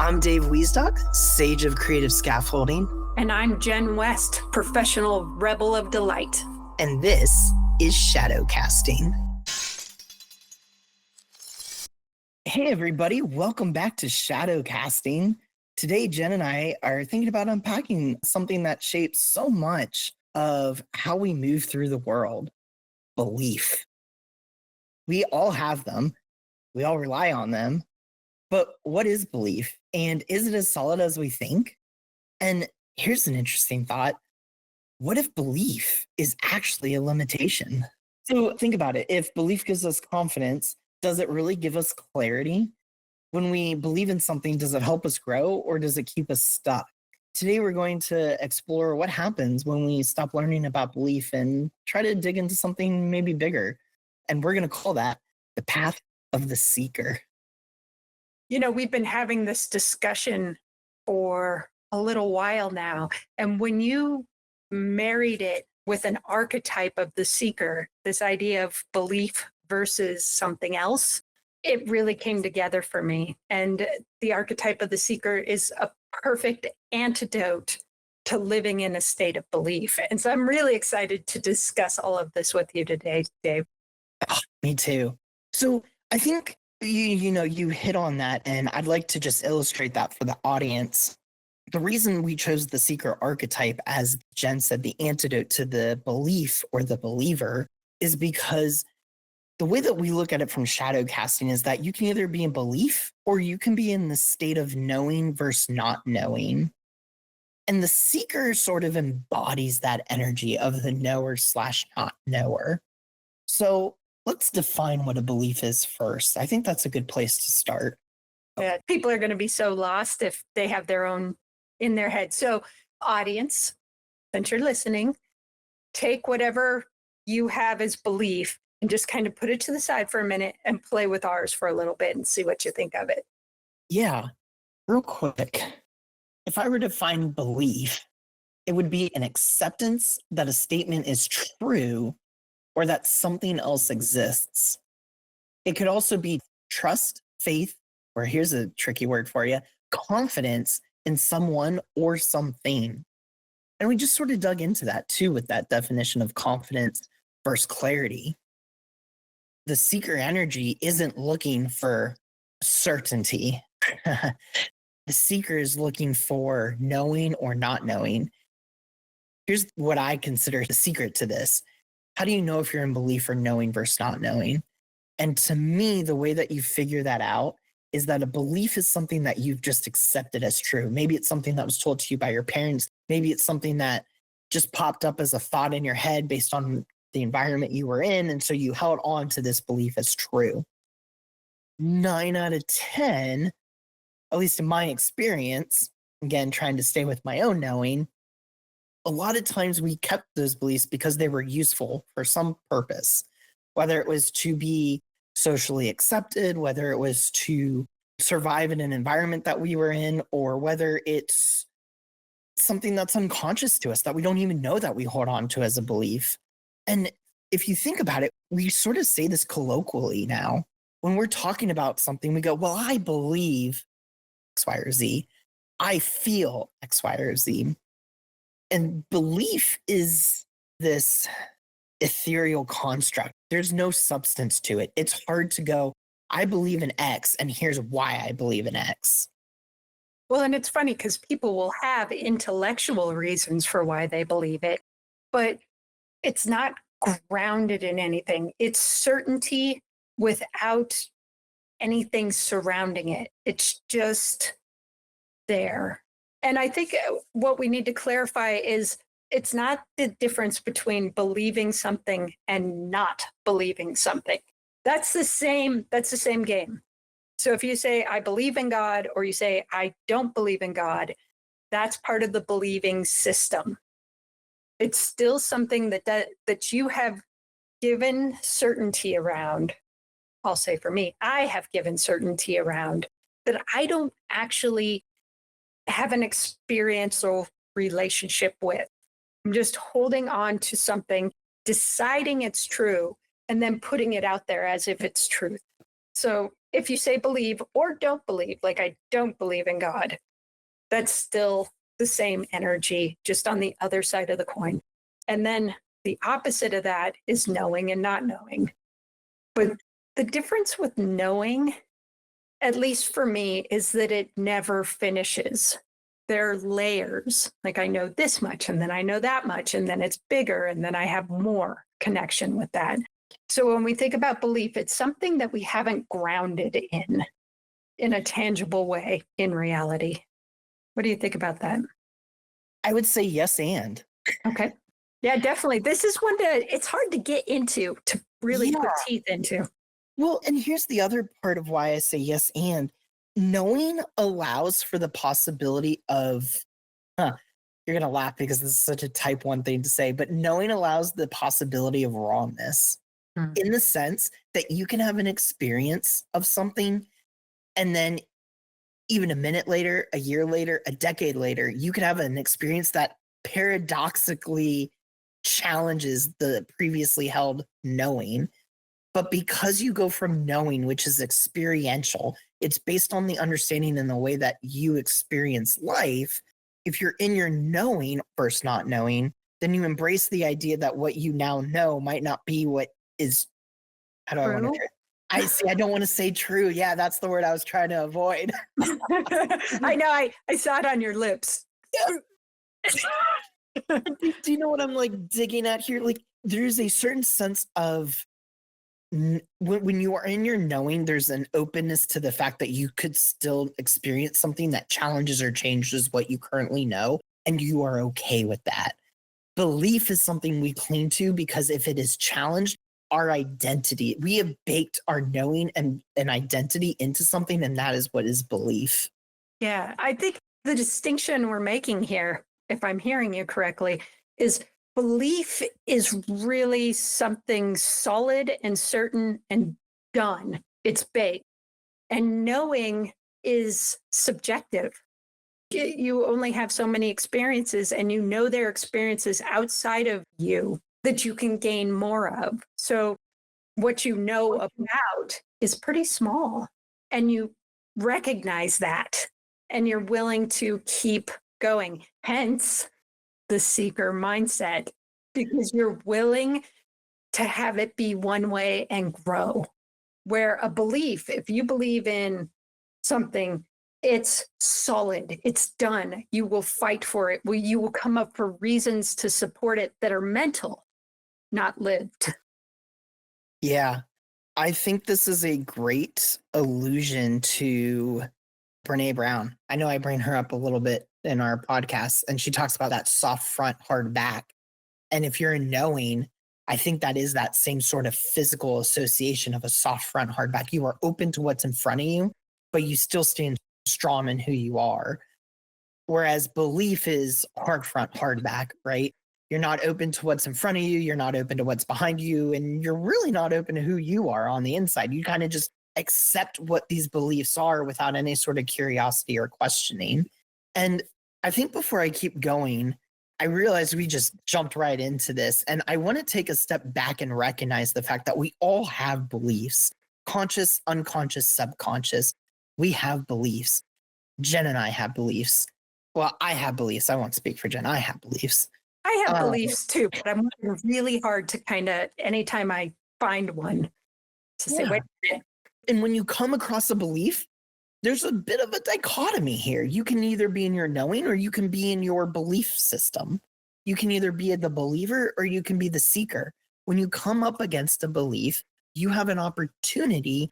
I'm Dave Wiesdock, Sage of Creative Scaffolding. And I'm Jen West, Professional Rebel of Delight. And this is Shadowcasting. Hey everybody, welcome back to Shadowcasting. Today, Jen and I are thinking about unpacking something that shapes so much of how we move through the world: belief. We all have them. We all rely on them. But what is belief? And is it as solid as we think? And here's an interesting thought. What if belief is actually a limitation? So think about it. If belief gives us confidence, does it really give us clarity? When we believe in something, does it help us grow or does it keep us stuck? Today, we're going to explore what happens when we stop learning about belief and try to dig into something maybe bigger. And we're going to call that the path of the seeker. You know, we've been having this discussion for a little while now. And when you married it with an archetype of the seeker, this idea of belief versus something else, it really came together for me. And the archetype of the seeker is a perfect antidote to living in a state of belief. And so I'm really excited to discuss all of this with you today, Dave. Oh, me too. So I think you hit on that, and I'd like to just illustrate that for the audience. The reason we chose the seeker archetype, as Jen said, the antidote to the belief or the believer, is because the way that we look at it from shadow casting is that you can either be in belief or you can be in the state of knowing versus not knowing. And the seeker sort of embodies that energy of the knower / not knower. So let's define what a belief is first. I think that's a good place to start. Yeah, people are going to be so lost if they have their own in their head. So, audience, since you're listening, take whatever you have as belief and just kind of put it to the side for a minute and play with ours for a little bit and see what you think of it. Yeah, real quick. If I were to define belief, it would be an acceptance that a statement is true or that something else exists. It could also be trust, faith, or here's a tricky word for you, confidence in someone or something. And we just sort of dug into that too with that definition of confidence versus clarity. The seeker energy isn't looking for certainty. The seeker is looking for knowing or not knowing. Here's what I consider the secret to this. How do you know if you're in belief or knowing versus not knowing? And to me, the way that you figure that out is that a belief is something that you've just accepted as true. Maybe it's something that was told to you by your parents. Maybe it's something that just popped up as a thought in your head based on the environment you were in. And so you held on to this belief as true. 9 out of 10, at least in my experience, again, trying to stay with my own knowing, a lot of times we kept those beliefs because they were useful for some purpose, whether it was to be socially accepted, whether it was to survive in an environment that we were in, or whether it's something that's unconscious to us that we don't even know that we hold on to as a belief. And if you think about it, we sort of say this colloquially now. When we're talking about something, we go, well, I believe X, Y, or Z. I feel X, Y, or Z. And belief is this ethereal construct. There's no substance to it. It's hard to go, I believe in X, and here's why I believe in X. Well, and it's funny because people will have intellectual reasons for why they believe it, but it's not grounded in anything. It's certainty without anything surrounding it. It's just there. And I think what we need to clarify is it's not the difference between believing something and not believing something. That's the same game. So if you say I believe in God or you say I don't believe in God, that's part of the believing system. It's still something that you have given certainty around. I'll say for me, I have given certainty around that I don't actually have an experiential relationship with. I'm just holding on to something, deciding it's true, and then putting it out there as if it's truth. So if you say believe or don't believe, like I don't believe in God, that's still the same energy, just on the other side of the coin. And then the opposite of that is knowing and not knowing. But the difference with knowing, at least for me, is that it never finishes. There are layers. Like I know this much, and then I know that much, and then it's bigger, and then I have more connection with that. So when we think about belief, it's something that we haven't grounded in a tangible way in reality. What do you think about that? I would say yes and. Okay. Yeah, definitely. This is one that it's hard to get into, to really put Yeah. teeth into. Well, and here's the other part of why I say yes and. Knowing allows for the possibility of, you're going to laugh because this is such a type one thing to say, but knowing allows the possibility of wrongness in the sense that you can have an experience of something and then even a minute later, a year later, a decade later, you could have an experience that paradoxically challenges the previously held knowing. But because you go from knowing, which is experiential, it's based on the understanding and the way that you experience life. If you're in your knowing versus not knowing, then you embrace the idea that what you now know might not be what is, how do I want True. to I see, I don't want to say true. Yeah, that's the word I was trying to avoid. I know. I saw it on your lips. Do you know what I'm like digging at here? Like, there's a certain sense of when you are in your knowing, there's an openness to the fact that you could still experience something that challenges or changes what you currently know, and you are okay with that. Belief is something we cling to because if it is challenged, our identity, we have baked our knowing and an identity into something, and that is what is belief. Yeah, I think the distinction we're making here, if I'm hearing you correctly, is belief is really something solid and certain and done. It's baked. And knowing is subjective. You only have so many experiences, and you know there are experiences outside of you that you can gain more of. So what you know about is pretty small, and you recognize that, and you're willing to keep going. Hence the seeker mindset, because you're willing to have it be one way and grow. Where a belief, if you believe in something, it's solid, it's done. You will fight for it. You will come up for reasons to support it that are mental, not lived. Yeah. I think this is a great allusion to Brene Brown. I know I bring her up a little bit in our podcast, and she talks about that soft front, hard back. And if you're in knowing, I think that is that same sort of physical association of a soft front, hard back. You are open to what's in front of you, but you still stand strong in who you are. Whereas belief is hard front, hard back, right? You're not open to what's in front of you. You're not open to what's behind you. And you're really not open to who you are on the inside. You kind of just accept what these beliefs are without any sort of curiosity or questioning. And I think before I keep going, I realize we just jumped right into this. And I want to take a step back and recognize the fact that we all have beliefs, conscious, unconscious, subconscious. We have beliefs. Jen and I have beliefs. Well, I have beliefs. I won't speak for Jen. I have beliefs. I have Um, beliefs too, but I'm working really hard to kind of, anytime I find one, to say, Yeah. wait a minute. And when you come across a belief, there's a bit of a dichotomy here. You can either be in your knowing or you can be in your belief system. You can either be the believer or you can be the seeker. When you come up against a belief, you have an opportunity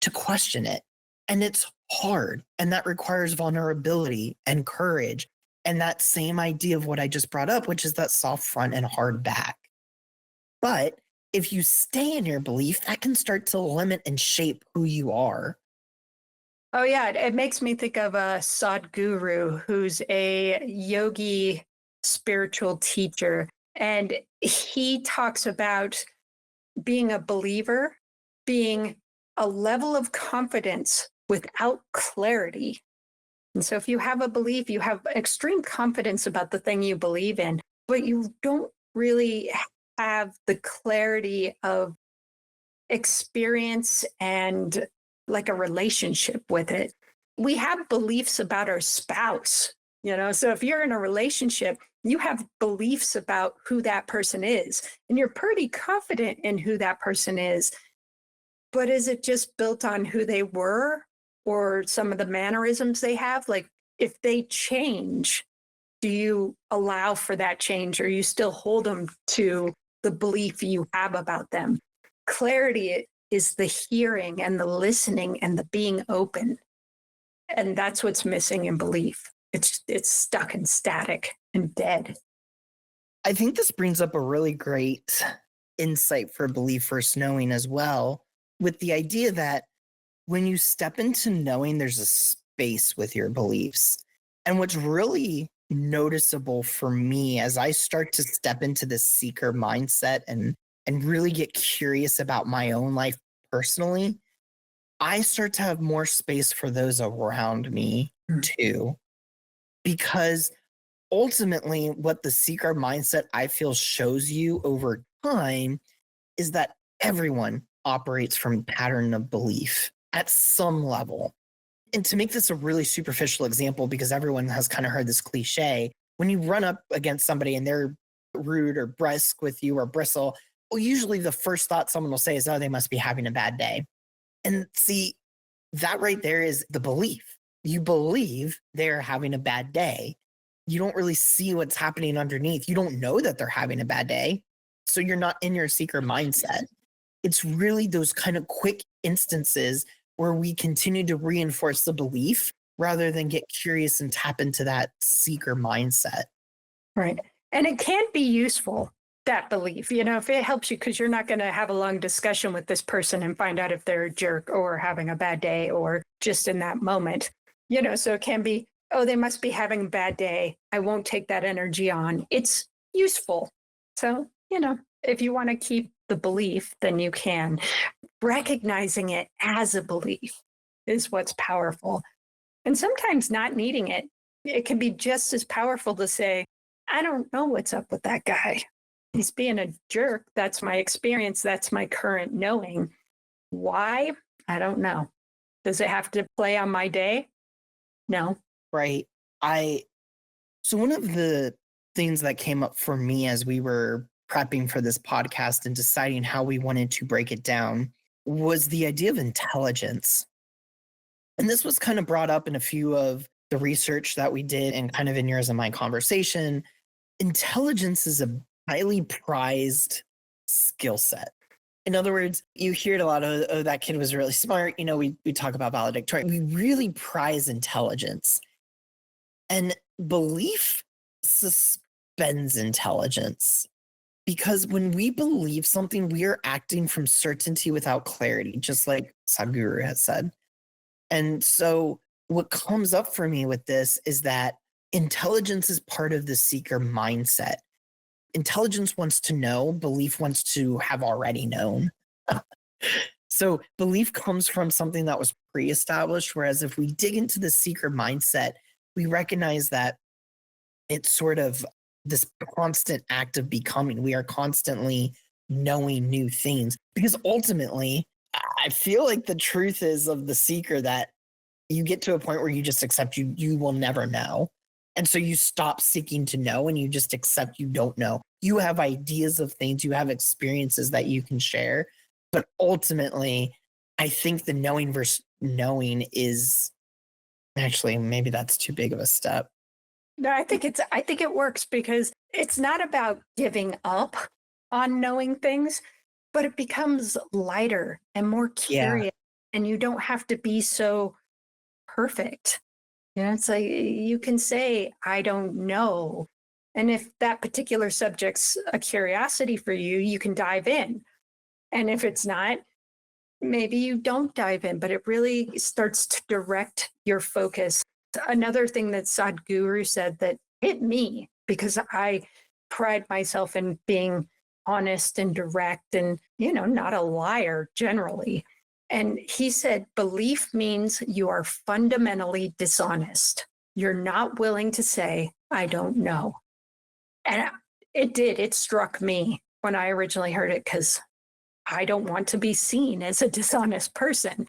to question it. And it's hard. And that requires vulnerability and courage. And that same idea of what I just brought up, which is that soft front and hard back. But if you stay in your belief, that can start to limit and shape who you are. Oh, yeah. It makes me think of a Sadhguru, who's a yogi spiritual teacher. And he talks about being a believer, being a level of confidence without clarity. And so if you have a belief, you have extreme confidence about the thing you believe in, but you don't really have the clarity of experience and like a relationship with it. We have beliefs about our spouse, so if you're in a relationship, you have beliefs about who that person is, and you're pretty confident in who that person is. But is it just built on who they were or some of the mannerisms they have? Like, if they change, do you allow for that change, or you still hold them to the belief you have about them? Clarity is the hearing and the listening and the being open. And that's what's missing in belief. It's stuck and static and dead. I think this brings up a really great insight for belief first knowing as well, with the idea that when you step into knowing, there's a space with your beliefs. And what's really noticeable for me as I start to step into this seeker mindset and really get curious about my own life personally, I start to have more space for those around me too. Because ultimately, what the seeker mindset I feel shows you over time is that everyone operates from a pattern of belief at some level. And to make this a really superficial example, because everyone has kind of heard this cliche, when you run up against somebody and they're rude or brusque with you or bristle, well, usually the first thought someone will say is, oh, they must be having a bad day. And see, that right there is the belief. You believe they're having a bad day. You don't really see what's happening underneath. You don't know that they're having a bad day. So you're not in your seeker mindset. It's really those kind of quick instances where we continue to reinforce the belief rather than get curious and tap into that seeker mindset. Right. And it can be useful, that belief, if it helps you, because you're not going to have a long discussion with this person and find out if they're a jerk or having a bad day or just in that moment. So it can be, oh, they must be having a bad day. I won't take that energy on. It's useful. So, if you want to keep the belief, then you can. Recognizing it as a belief is what's powerful. And sometimes not needing it. It can be just as powerful to say, I don't know what's up with that guy. He's being a jerk. That's my experience. That's my current knowing. Why? I don't know. Does it have to play on my day? No. Right. So one of the things that came up for me as we were prepping for this podcast and deciding how we wanted to break it down was the idea of intelligence. And this was kind of brought up in a few of the research that we did and kind of in yours and my conversation. Intelligence is a highly prized skill set. In other words, you hear it a lot of, oh, that kid was really smart. We talk about valedictorian. We really prize intelligence. And belief suspends intelligence. Because when we believe something, we are acting from certainty without clarity, just like Sadhguru has said. And so what comes up for me with this is that intelligence is part of the seeker mindset. Intelligence wants to know, belief wants to have already known. So belief comes from something that was pre-established, whereas if we dig into the seeker mindset, we recognize that it's sort of this constant act of becoming. We are constantly knowing new things because ultimately, I feel like the truth is of the seeker that you get to a point where you just accept you will never know. And so you stop seeking to know and you just accept you don't know. You have ideas of things, you have experiences that you can share. But ultimately, I think the knowing versus knowing is actually, maybe that's too big of a step. No, I think it works because it's not about giving up on knowing things, but it becomes lighter and more curious, and you don't have to be so perfect. It's like you can say, I don't know. And if that particular subject's a curiosity for you, you can dive in. And if it's not, maybe you don't dive in, but it really starts to direct your focus. Another thing that Sadhguru said that hit me, because I pride myself in being honest and direct and, not a liar generally. And he said, belief means you are fundamentally dishonest. You're not willing to say, I don't know. And it struck me when I originally heard it, because I don't want to be seen as a dishonest person.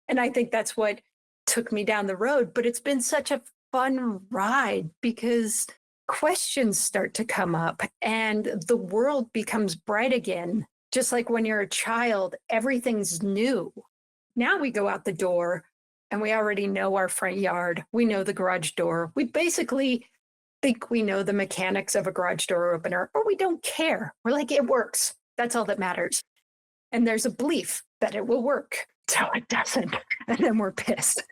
And I think that's what took me down the road. But it's been such a fun ride because questions start to come up and the world becomes bright again. Just like when you're a child, everything's new. Now we go out the door and we already know our front yard. We know the garage door. We basically think we know the mechanics of a garage door opener, or we don't care. We're like, it works. That's all that matters. And there's a belief that it will work till it doesn't. And then we're pissed.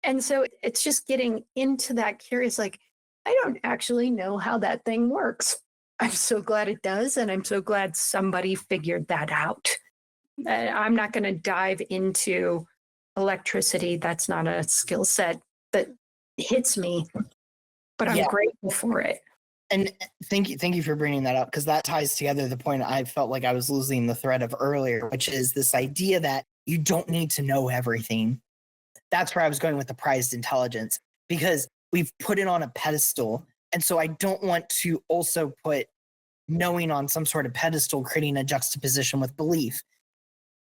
And so it's just getting into that curious, like, I don't actually know how that thing works. I'm so glad it does. And I'm so glad somebody figured that out. I'm not going to dive into electricity. That's not a skill set that hits me, but I'm grateful for it. And thank you for bringing that up, because that ties together the point I felt like I was losing the thread of earlier, which is this idea that you don't need to know everything. That's where I was going with the prized intelligence, because we've put it on a pedestal. And so I don't want to also put knowing on some sort of pedestal, creating a juxtaposition with belief.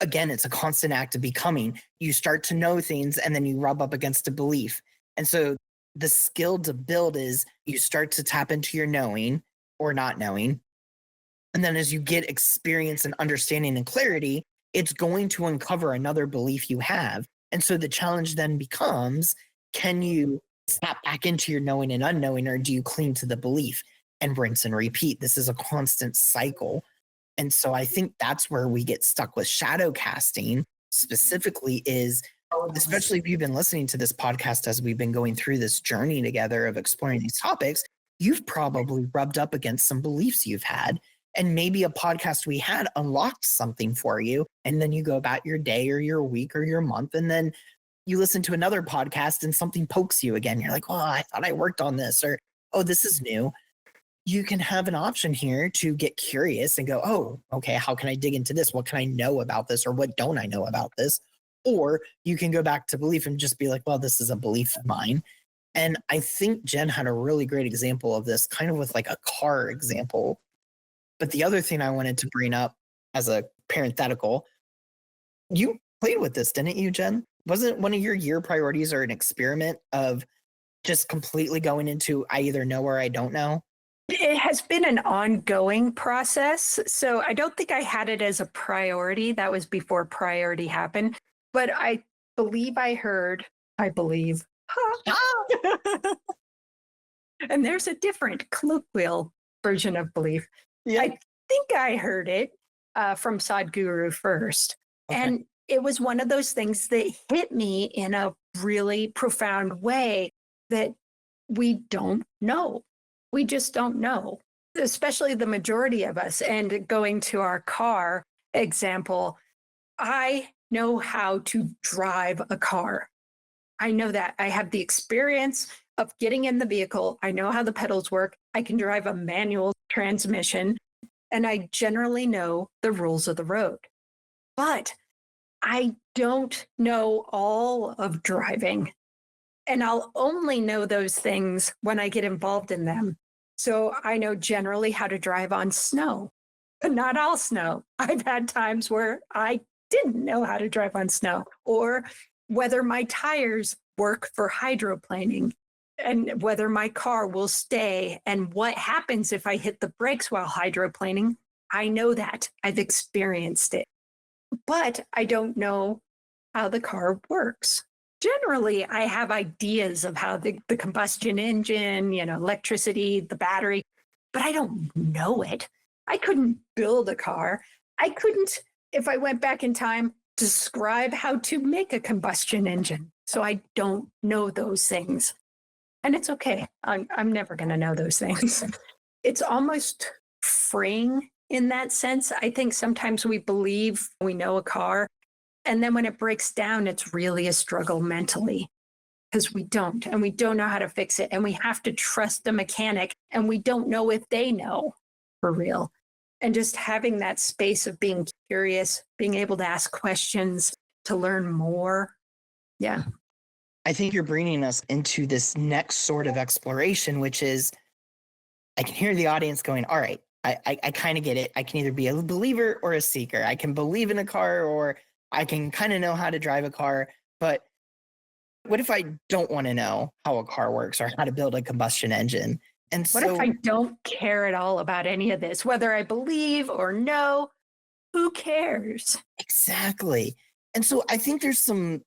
Again, it's a constant act of becoming. You start to know things and then you rub up against a belief. And so the skill to build is you start to tap into your knowing or not knowing. And then as you get experience and understanding and clarity, it's going to uncover another belief you have. And so the challenge then becomes, can you snap back into your knowing and unknowing, or do you cling to the belief and rinse and repeat? This is a constant cycle. And so I think that's where we get stuck with shadow casting specifically, is especially if you've been listening to this podcast as we've been going through this journey together of exploring these topics, you've probably rubbed up against some beliefs you've had. And maybe a podcast we had unlocked something for you. And then you go about your day or your week or your month. And then you listen to another podcast and something pokes you again. You're like, oh, I thought I worked on this, or, oh, this is new. You can have an option here to get curious and go, oh, okay, how can I dig into this? What can I know about this? Or what don't I know about this? Or you can go back to belief and just be like, well, this is a belief of mine. And I think Jen had a really great example of this, kind of with like a car example. But the other thing I wanted to bring up as a parenthetical, you played with this, didn't you, Jen? Wasn't one of your year priorities or an experiment of just completely going into I either know or I don't know? It has been an ongoing process. So I don't think I had it as a priority. That was before priority happened. But I believe I believe. And there's a different colloquial version of belief. Yeah. I think I heard it from Sadhguru first. Okay. And it was one of those things that hit me in a really profound way that we don't know. We just don't know, especially the majority of us. And going to our car example, I know how to drive a car. I know that. I have the experience of getting in the vehicle. I know how the pedals work. I can drive a manual transmission, and I generally know the rules of the road. But I don't know all of driving, and I'll only know those things when I get involved in them. So I know generally how to drive on snow, but not all snow. I've had times where I didn't know how to drive on snow, or whether my tires work for hydroplaning, and whether my car will stay, and what happens if I hit the brakes while hydroplaning. I know that. I've experienced it. But I don't know how the car works. Generally, I have ideas of how the combustion engine, electricity, the battery, but I don't know it. I couldn't build a car. I couldn't, if I went back in time, describe how to make a combustion engine. So I don't know those things. And it's okay. I'm never going to know those things. It's almost freeing in that sense. I think sometimes we believe we know a car, and then when it breaks down, it's really a struggle mentally because we don't, and we don't know how to fix it. And we have to trust the mechanic, and we don't know if they know for real. And just having that space of being curious, being able to ask questions, to learn more. Yeah. I think you're bringing us into this next sort of exploration, which is, I can hear the audience going, all right, I kind of get it. I can either be a believer or a seeker. I can believe in a car, or I can kind of know how to drive a car, but what if I don't want to know how a car works or how to build a combustion engine? And What if so I don't care at all about any of this? Whether I believe or no, who cares? exactly. And so I think there's some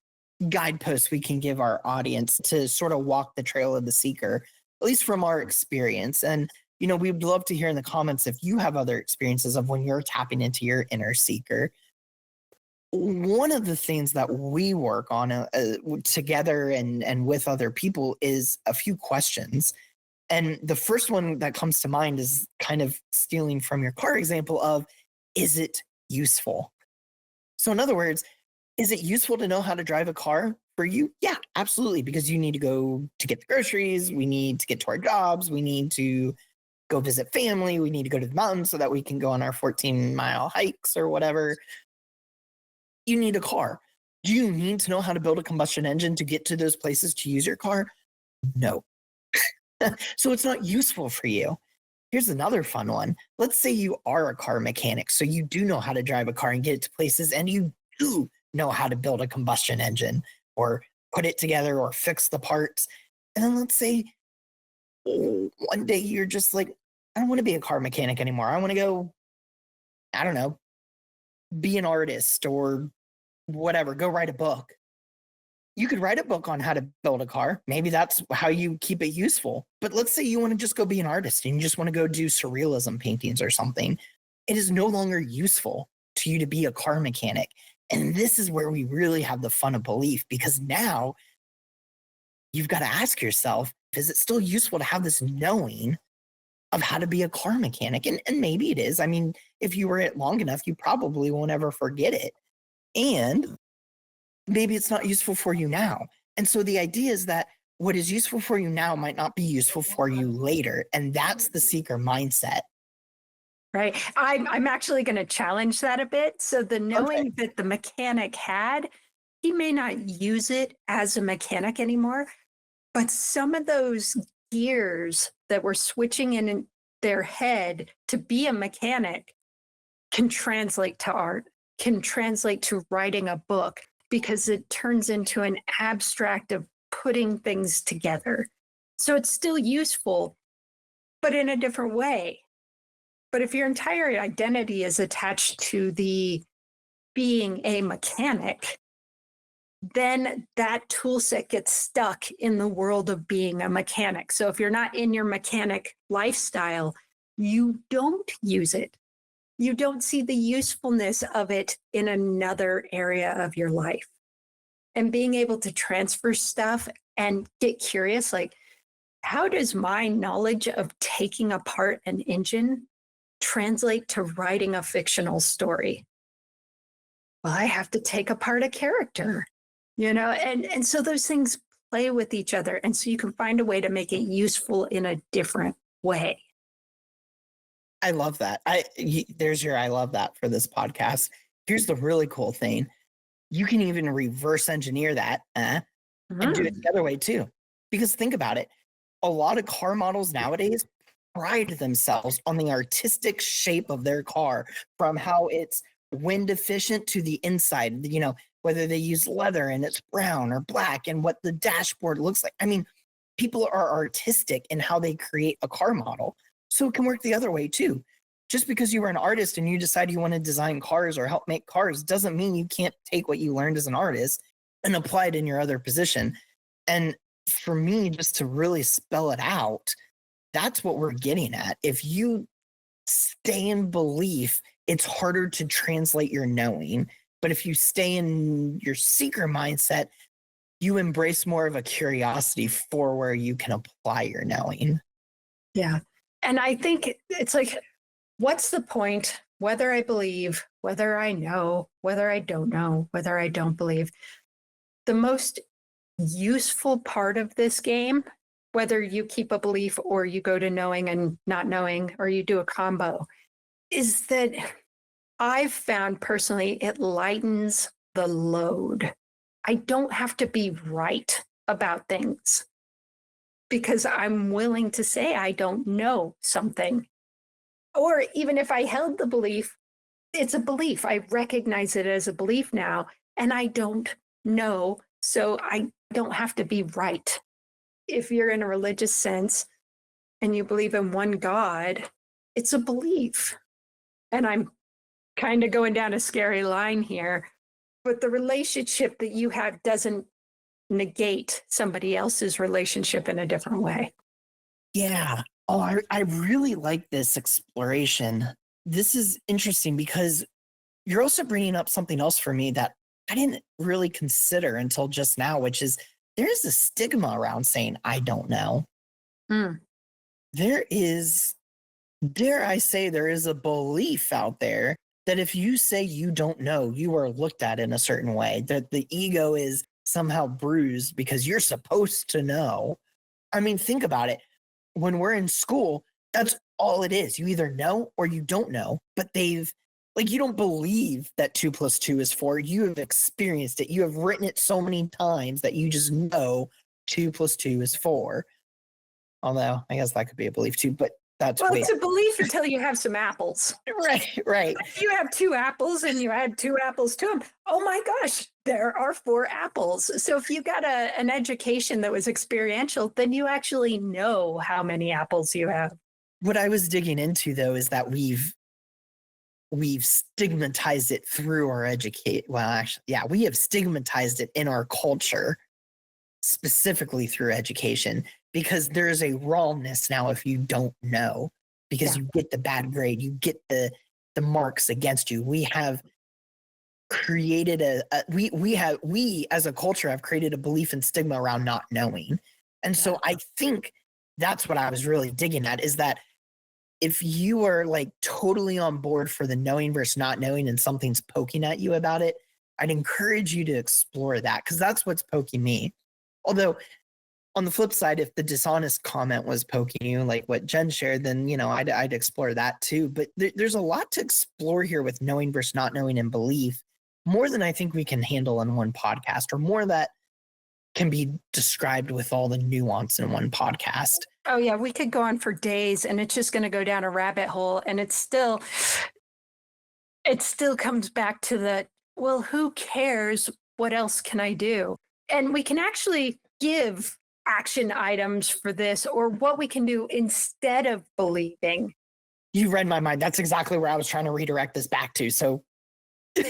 guideposts we can give our audience to sort of walk the trail of the seeker, at least from our experience. And, we'd love to hear in the comments if you have other experiences of when you're tapping into your inner seeker. One of the things that we work on together and with other people is a few questions. And the first one that comes to mind is kind of stealing from your car example of, is it useful? So in other words, is it useful to know how to drive a car for you? Yeah, absolutely. Because you need to go to get the groceries. We need to get to our jobs. We need to go visit family. We need to go to the mountains so that we can go on our 14-mile hikes or whatever. You need a car. Do you need to know how to build a combustion engine to get to those places to use your car? No. So it's not useful for you. Here's another fun one. Let's say you are a car mechanic. So you do know how to drive a car and get it to places, and you do know how to build a combustion engine or put it together or fix the parts. And then let's say one day you're just like, I don't want to be a car mechanic anymore. I want to go, I don't know, be an artist or whatever, go write a book. You could write a book on how to build a car. Maybe that's how you keep it useful. But let's say you want to just go be an artist and you just want to go do surrealism paintings or something. It is no longer useful to you to be a car mechanic. And this is where we really have the fun of belief, because now you've got to ask yourself, is it still useful to have this knowing of how to be a car mechanic? And maybe it is. I mean, if you were it long enough, you probably won't ever forget it. And maybe it's not useful for you now. And so the idea is that what is useful for you now might not be useful for you later. And that's the seeker mindset. Right. I'm actually going to challenge that a bit. So the Okay. knowing that the mechanic had, he may not use it as a mechanic anymore, but some of those gears that were switching in their head to be a mechanic can translate to art, can translate to writing a book, because it turns into an abstract of putting things together. So it's still useful, but in a different way. But if your entire identity is attached to the being a mechanic, then that tool set gets stuck in the world of being a mechanic. So if you're not in your mechanic lifestyle, you don't use it. You don't see the usefulness of it in another area of your life. And being able to transfer stuff and get curious, like, how does my knowledge of taking apart an engine translate to writing a fictional story? Well, I have to take apart a character, and so those things play with each other. And so you can find a way to make it useful in a different way. I love that. There's your I love that for this podcast. Here's the really cool thing. You can even reverse engineer that and do it the other way too. Because think about it. A lot of car models nowadays pride themselves on the artistic shape of their car, from how it's wind efficient to the inside, whether they use leather and it's brown or black, and what the dashboard looks like. I mean, people are artistic in how they create a car model. So it can work the other way too. Just because you were an artist and you decide you want to design cars or help make cars doesn't mean you can't take what you learned as an artist and apply it in your other position. And for me, just to really spell it out, that's what we're getting at. If you stay in belief, it's harder to translate your knowing. But if you stay in your seeker mindset, you embrace more of a curiosity for where you can apply your knowing. Yeah. And I think it's like, what's the point, whether I believe, whether I know, whether I don't know, whether I don't believe? The most useful part of this game, whether you keep a belief or you go to knowing and not knowing, or you do a combo, is that I've found personally it lightens the load. I don't have to be right about things because I'm willing to say I don't know something. Or even if I held the belief, It's a belief. I recognize it as a belief now, and I don't know. So I don't have to be right. If you're in a religious sense and you believe in one God, it's a belief. And I'm kind of going down a scary line here, but the relationship that you have doesn't negate somebody else's relationship in a different way. Yeah. Oh, I really like this exploration. This is interesting because you're also bringing up something else for me that I didn't really consider until just now, which is there is a stigma around saying, I don't know. Mm, There is, dare I say, there is a belief out there that if you say you don't know, you are looked at in a certain way, that the ego is somehow bruised because you're supposed to know. I mean, think about it. When we're in school, that's all it is. You either know or you don't know, but like, you don't believe that 2 + 2 is 4. You have experienced it. You have written it so many times that you just know 2 + 2 is 4. Although I guess that could be a belief too, but that's well, way it's a belief until you have some apples. right, right. If you have 2 apples and you add 2 apples to them, oh my gosh, there are 4 apples. So if you got an education that was experiential, then you actually know how many apples you have. What I was digging into though is that we've stigmatized it through our educate. Well, actually, yeah, we have stigmatized it in our culture, specifically through education, because there is a rawness now if you don't know, because Yeah. you get the bad grade, you get the marks against you. We have created we as a culture have created a belief and stigma around not knowing. And Yeah. so I think that's what I was really digging at, is that if you are like totally on board for the knowing versus not knowing and something's poking at you about it, I'd encourage you to explore that, because that's what's poking me. Although on the flip side, if the dishonest comment was poking you, like what Jen shared, then I'd explore that too. But there's a lot to explore here with knowing versus not knowing and belief, more than I think we can handle in one podcast, or more that can be described with all the nuance in one podcast. Oh yeah, we could go on for days and it's just going to go down a rabbit hole and it still comes back to the, well, who cares? What else can I do? And we can actually give action items for this, or what we can do instead of believing. You read my mind. That's exactly where I was trying to redirect this back to. So Yeah.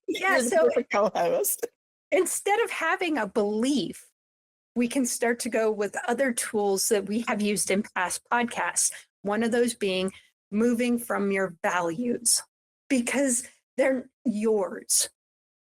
Yeah. you're the So perfect co-host. instead of having a belief, we can start to go with other tools that we have used in past podcasts. One of those being moving from your values, because they're yours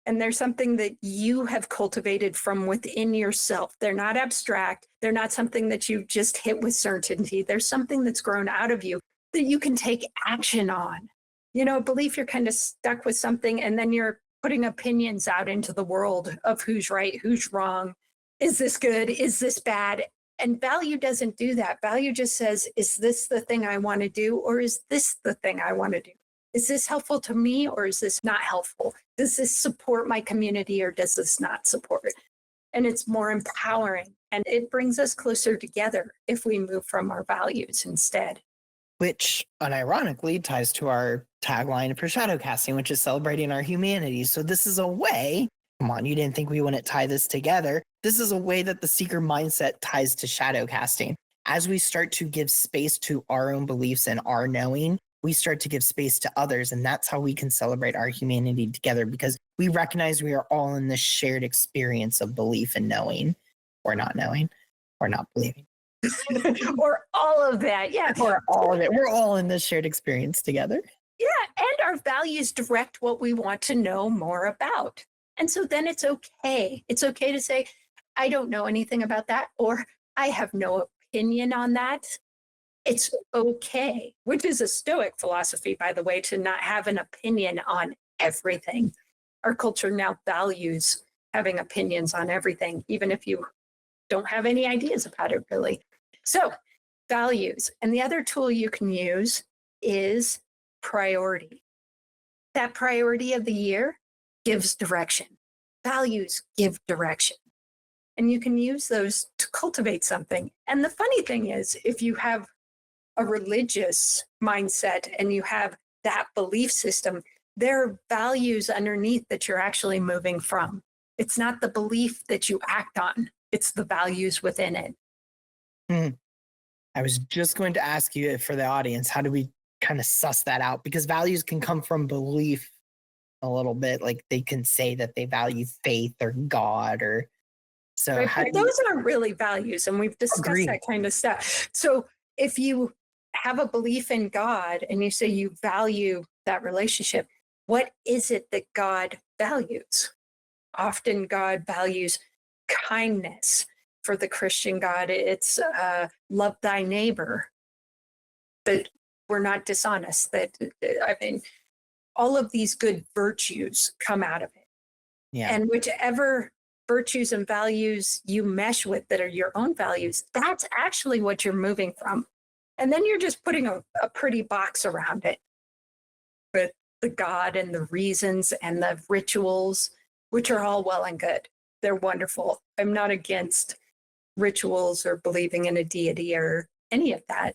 and they're something that you have cultivated from within yourself. They're not abstract. They're not something that you just hit with certainty. There's something that's grown out of you that you can take action on. You know, belief, you're kind of stuck with something and then you're putting opinions out into the world of who's right, who's wrong. Is this good? Is this bad? And value doesn't do that. Value just says, is this the thing I want to do? Or is this the thing I want to do? Is this helpful to me or is this not helpful? Does this support my community or does this not support it? And it's more empowering and it brings us closer together if we move from our values instead. Which unironically ties to our tagline for shadowcasting, which is celebrating our humanity. So this is a way, come on, you didn't think we wouldn't tie this together. This is a way that the seeker mindset ties to shadowcasting. As we start to give space to our own beliefs and our knowing, we start to give space to others. And that's how we can celebrate our humanity together, because we recognize we are all in this shared experience of belief and knowing, or not knowing, or not believing. Or all of that. Yeah. Or all of it. We're all in this shared experience together. Yeah. And our values direct what we want to know more about. And so then it's okay. It's okay to say, I don't know anything about that, or I have no opinion on that. It's okay, which is a Stoic philosophy, by the way, to not have an opinion on everything. Our culture now values having opinions on everything, even if you don't have any ideas about it, really. So, values. And the other tool you can use is priority. That priority of the year gives direction. Values give direction. And you can use those to cultivate something. And the funny thing is, if you have a religious mindset and you have that belief system, there are values underneath that you're actually moving from. It's not the belief that you act on, it's the values within it. Hmm. I was just going to ask you for the audience, how do we kind of suss that out? Because values can come from belief a little bit. Like they can say that they value faith or God or so. Right? How But do you those aren't really values, and we've discussed agree? that kind of stuff. So if you have a belief in God and you say you value that relationship, what is it that God values? Often God values kindness. For the Christian God, it's love thy neighbor, that we're not dishonest, that, I mean, all of these good virtues come out of it. Yeah. And whichever virtues and values you mesh with that are your own values, that's actually what you're moving from. And then you're just putting a pretty box around it with the God and the reasons and the rituals, which are all well and good. They're wonderful. I'm not against rituals or believing in a deity or any of that,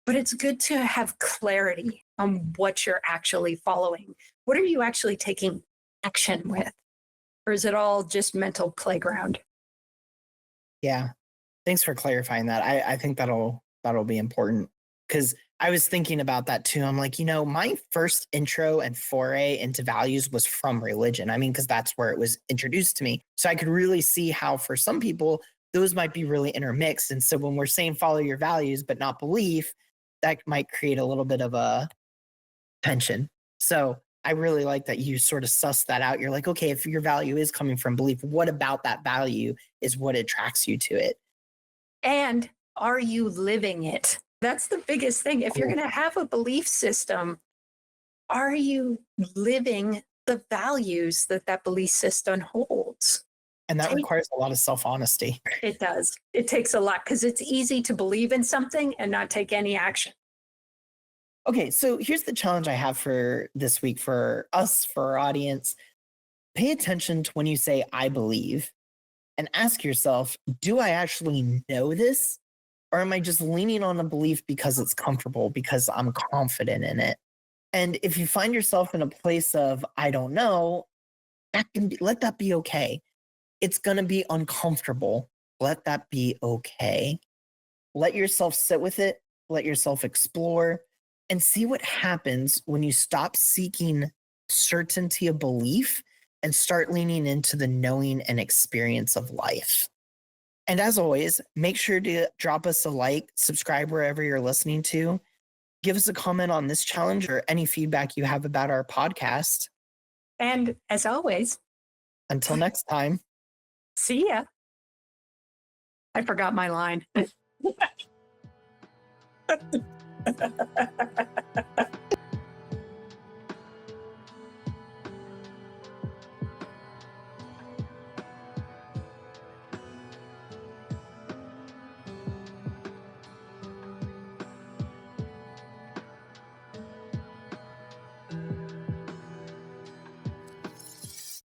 but it's good to have clarity on what you're actually following. What are you actually taking action with? Or is it all just mental playground? Yeah. Thanks for clarifying that. I think that'll be important because I was thinking about that too. I'm like, my first intro and foray into values was from religion. I mean, because that's where it was introduced to me. So I could really see how for some people those might be really intermixed. And so when we're saying follow your values but not belief, that might create a little bit of a tension. So I really like that you sort of suss that out. You're like, okay, if your value is coming from belief, what about that value is what attracts you to it? And are you living it? That's the biggest thing. If you're Cool. going to have a belief system, are you living the values that that belief system holds? And that Take, requires a lot of self-honesty. it does. It takes a lot because it's easy to believe in something and not take any action. Okay, so here's the challenge I have for this week for us, for our audience. Pay attention to when you say I believe and ask yourself, do I actually know this? Or am I just leaning on a belief because it's comfortable, because I'm confident in it? And if you find yourself in a place of I don't know, let that be okay. It's going to be uncomfortable. Let that be okay. Let yourself sit with it, let yourself explore, and see what happens when you stop seeking certainty of belief and start leaning into the knowing and experience of life. And as always, make sure to drop us a like, subscribe wherever you're listening to. Give us a comment on this challenge or any feedback you have about our podcast. And as always, Until next time. see ya. I forgot my line.